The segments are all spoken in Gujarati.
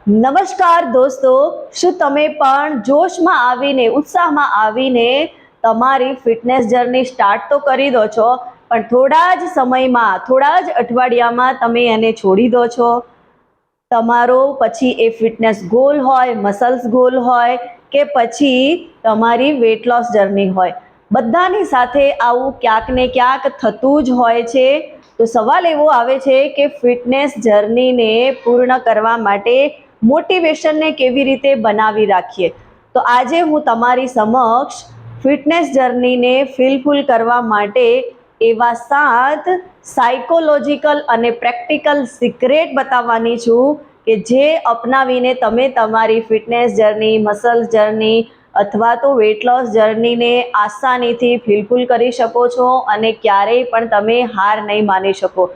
નમસ્કાર દોસ્તો, શું તમે પણ જોશમાં આવીને ઉત્સાહમાં આવીને તમારી ફિટનેસ જર્ની સ્ટાર્ટ તો કરી દો છો, પણ થોડા જ સમયમાં થોડા જ અઠવાડિયામાં તમે એને છોડી દો છો? તમારો પછી એ ફિટનેસ ગોલ હોય, મસલ્સ ગોલ હોય કે પછી તમારી વેટ લોસ જર્ની હોય, બધાની સાથે આવું ક્યાંક ને ક્યાંક થતું જ હોય છે. તો સવાલ એવો આવે છે કે ફિટનેસ જર્નીને પૂર્ણ કરવા માટે મોટિવેશનને કેવી રીતે બનાવી રાખીએ. તો આજે હું તમારી સમક્ષ ફિટનેસ જર્નીને ફિલફુલ કરવા માટે એવા 7 સાયકોલોજીકલ અને પ્રેક્ટિકલ સિક્રેટ બતાવવાની છું કે જે અપનાવીને તમે તમારી ફિટનેસ જર્ની, મસલ્સ જર્ની અથવા તો વેટ લોસ જર્નીને આસાનીથી ફિલફુલ કરી શકો છો અને ક્યારેય પણ તમે હાર નહીં માની શકો.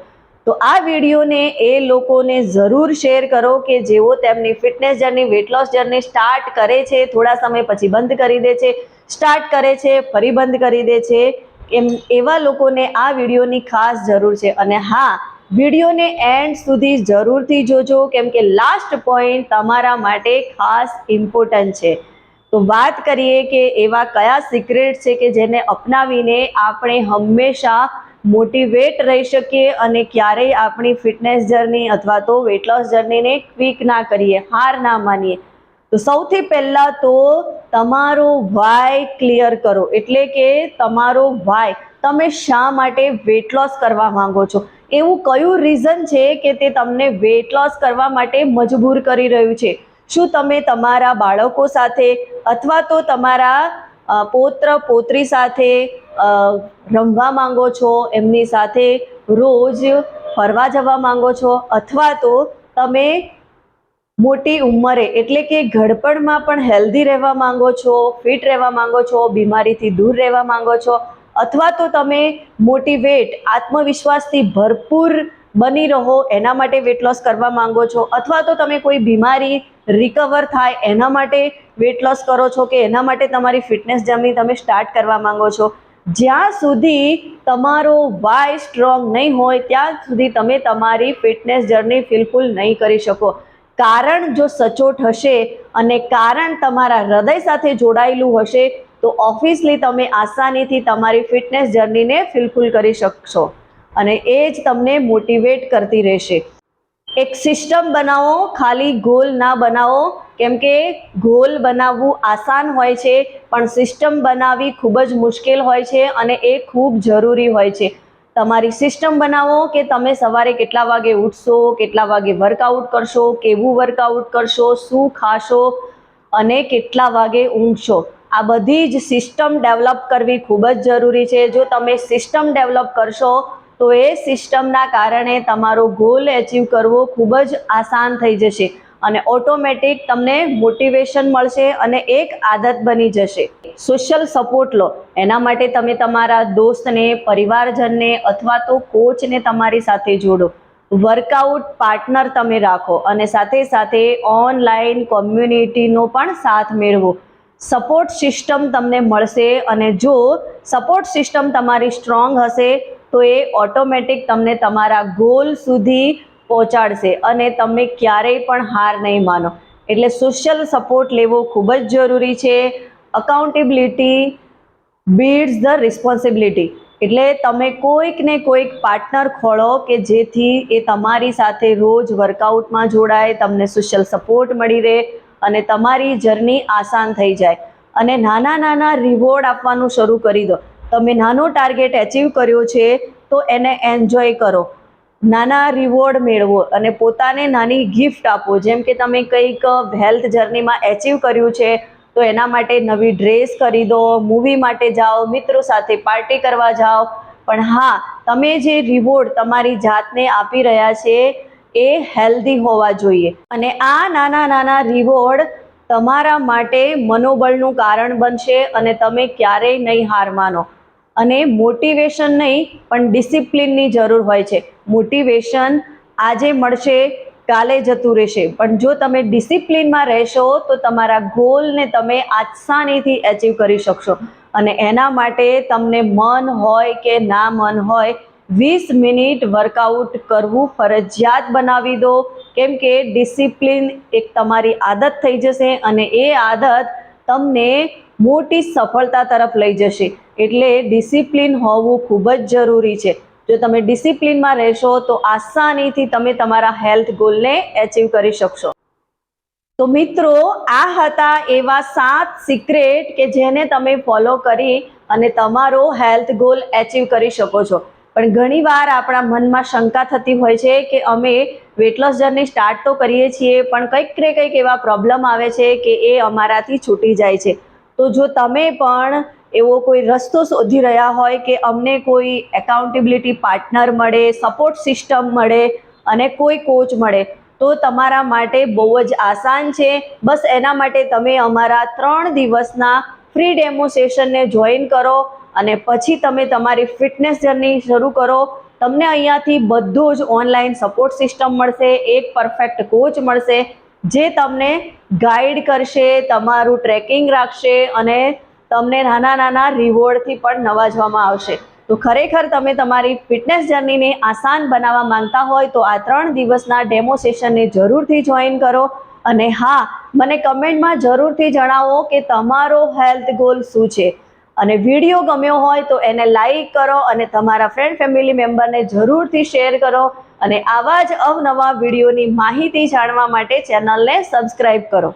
તો આ વિડીયોને એ લોકોને જરૂર શેર કરો કે જેઓ તેમની fitness journey, weight loss journey start કરે છે, થોડા સમય પછી બંધ કરી દે છે, સ્ટાર્ટ કરે છે ફરી બંધ કરી દે છે, એવા લોકોને આ વિડીયોની ખાસ જરૂર છે. અને હા, વિડીયોને એન્ડ સુધી જરૂરથી જોજો, કેમ કે લાસ્ટ પોઈન્ટ તમારા માટે ખાસ ઇમ્પોર્ટન્ટ છે. તો વાત કરીએ કે એવા કયા સિક્રેટ છે કે જેને અપનાવીને આપણે હંમેશા મોટિવેટ રહી શકીએ અને ક્યારેય આપણી ફિટનેસ જર્ની અથવા તો વેટ લોસ જર્નીને ક્વિક ના કરીએ, હાર ના માનીએ. તો સૌથી પહેલાં તો તમારો વાય ક્લિયર કરો, એટલે કે તમારો વાય, તમે શા માટે વેટ લોસ કરવા માંગો છો, એવું કયું રીઝન છે કે તે તમને વેટ લોસ કરવા માટે મજબૂર કરી રહ્યું છે. શું તમે તમારા બાળકો સાથે અથવા તો તમારા પૌત્ર પૌત્રી સાથે રમવા માંગો છો, એમની સાથે રોજ ફરવા જવા માંગો છો, અથવા તો તમે મોટી ઉંમરે એટલે કે ઘડપણમાં પણ હેલ્ધી રહેવા માંગો છો, ફિટ રહેવા માંગો છો, બીમારીથી દૂર રહેવા માંગો છો, અથવા તો તમે મોટિવેટ, આત્મવિશ્વાસથી ભરપૂર બની રહો એના માટે વેટ લોસ કરવા માંગો છો, અથવા તો તમે કોઈ બીમારી રિકવર થાય એના માટે વેટ લોસ કરો છો કે એના માટે તમારી ફિટનેસ જર્ની તમે સ્ટાર્ટ કરવા માંગો છો. જ્યાં સુધી તમારો વાય સ્ટ્રોંગ નહીં હોય ત્યાં સુધી તમે તમારી ફિટનેસ જર્ની ફિલફુલ નહીં કરી શકો. કારણ જો સચોટ હશે અને કારણ તમારા હૃદય સાથે જોડાયેલું હશે તો ઓબ્વિયસલી તમે આસાનીથી તમારી ફિટનેસ જર્નીને ફિલફુલ કરી શકશો અને એ જ તમને મોટિવેટ કરતી રહેશે. એક સિસ્ટમ બનાવો, ખાલી ગોલ ના બનાવો, કેમ કે ગોલ બનાવવું આસાન હોય છે પણ સિસ્ટમ બનાવવી ખૂબ જ મુશ્કેલ હોય છે અને એ ખૂબ જરૂરી હોય છે. તમારી સિસ્ટમ બનાવો કે તમે સવારે કેટલા વાગે ઉઠશો, કેટલા વાગે વર્કઆઉટ કરશો, કેવું વર્કઆઉટ કરશો, શું ખાશો અને કેટલા વાગે ઊંઘશો. આ બધી જ સિસ્ટમ ડેવલપ કરવી ખૂબ જ જરૂરી છે. જો તમે સિસ્ટમ ડેવલપ કરશો તો એ સિસ્ટમના કારણે તમારો ગોલ એચીવ કરવો ખૂબ જ આસાન થઈ જશે અને ઓટોમેટિક તમને મોટિવેશન મળશે અને એક આદત બની જશે. સોશિયલ સપોર્ટ લો, એના માટે તમે તમારા દોસ્તને, પરિવારજનને અથવા તો કોચને તમારી સાથે જોડો. વર્કઆઉટ પાર્ટનર તમે રાખો અને સાથે સાથે ઓનલાઈન કોમ્યુનિટીનો પણ સાથ મેળવો. સપોર્ટ સિસ્ટમ તમને મળશે અને જો સપોર્ટ સિસ્ટમ તમારી સ્ટ્રોંગ હશે તો એ ઓટોમેટિક તમને તમારા ગોલ સુધી પહોંચાડશે અને તમે ક્યારેય પણ હાર નહીં માનો. એટલે સોશિયલ સપોર્ટ લેવો ખૂબ જ જરૂરી છે. અકાઉન્ટેબિલિટી બીટ્સ ધ રિસ્પોન્સિબિલિટી, એટલે તમે કોઈક ને કોઈક પાર્ટનર ખોળો કે જેથી એ તમારી સાથે રોજ વર્કઆઉટમાં જોડાય, તમને સોશિયલ સપોર્ટ મળી રહે અને તમારી જર્ની આસાન થઈ જાય. અને નાના નાના રિવોર્ડ આપવાનું શરૂ કરી દો. તમે નાનો ટાર્ગેટ એચીવ કર્યો છે તો એને એન્જોય કરો, નાના રિવોર્ડ મેળવો અને પોતાને નાની ગિફ્ટ આપો. જેમ કે તમે કંઈક હેલ્થ જર્નીમાં એચીવ કર્યું છે તો એના માટે નવી ડ્રેસ ખરીદો, મૂવી માટે જાઓ, મિત્રો સાથે પાર્ટી કરવા જાઓ. પણ હા, તમે જે રિવોર્ડ તમારી જાતને આપી રહ્યા છે એ હેલ્ધી હોવા જોઈએ અને આ નાના નાના રિવોર્ડ તમારા માટે મનોબળનું કારણ બનશે અને તમે ક્યારેય નહીં હાર માનો. અને મોટિવેશન નહીં પણ ડિસિપ્લિનની જરૂર હોય છે. મોટિવેશન આજે મળશે, કાલે જતું રહેશે, પણ જો તમે ડિસિપ્લિનમાં રહેશો તો તમારા ગોલને તમે આસાનીથી એચીવ કરી શકશો. અને એના માટે તમને મન હોય કે ના મન હોય 20 મિનિટ વર્કઆઉટ કરવું ફરજિયાત બનાવી દો. કેમ કે ડિસિપ્લિન એક તમારી આદત થઈ જશે અને એ આદત તમને મોટી સફળતા તરફ લઈ જશે. એટલે ડિસિપ્લિન હોવું ખૂબ જ જરૂરી છે. જો તમે ડિસિપ્લિનમાં રહેશો તો આસાનીથી તમે તમારા હેલ્થ ગોલને એચીવ કરી શકશો. તો મિત્રો, આ હતા એવા 7 સિક્રેટ કે જેને તમે ફોલો કરી અને તમારો હેલ્થ ગોલ એચીવ કરી શકો છો. પણ ઘણીવાર આપણા મનમાં શંકા થતી હોય છે કે અમે વેટ લોસ જર્ની સ્ટાર્ટ તો કરીએ છીએ પણ કંઈક ને કંઈક એવા પ્રોબ્લેમ આવે છે કે એ અમારાથી છૂટી જાય છે. તો જો તમે પણ એવો કોઈ રસ્તો શોધી રહ્યા હોય કે અમને કોઈ એકાઉન્ટેબિલિટી પાર્ટનર મળે, સપોર્ટ સિસ્ટમ મળે અને કોઈ કોચ મળે તો તમારા માટે બહુ જ આસાન છે. બસ એના માટે તમે અમારા 3 દિવસના ફ્રી ડેમો સેશનને જોઈન કરો અને પછી તમે તમારી ફિટનેસ જર્ની શરૂ કરો. તમને અહીંયાથી બધું જ ઓનલાઈન સપોર્ટ સિસ્ટમ મળશે, એક પરફેક્ટ કોચ મળશે જે તમને ગાઈડ કરશે, તમારું ટ્રેકિંગ રાખશે અને તમને નાના નાના રિવોર્ડથી પણ નવાજવામાં આવશે. તો ખરેખર તમે તમારી ફિટનેસ જર્નીને આસાન બનાવવા માંગતા હોય તો આ 3 દિવસના ડેમો સેશનને જરૂરથી જોઈન કરો. અને હા, મને કમેન્ટમાં જરૂરથી જણાવો કે તમારો હેલ્થ ગોલ શું છે. અને વિડીયો ગમ્યો હોય તો એને લાઈક કરો અને તમારા ફ્રેન્ડ ફેમિલી મેમ્બરને જરૂરથી શેર કરો. અને આવા જ અવનવા વિડીયોની માહિતી જાણવા માટે ચેનલને સબસ્ક્રાઈબ કરો.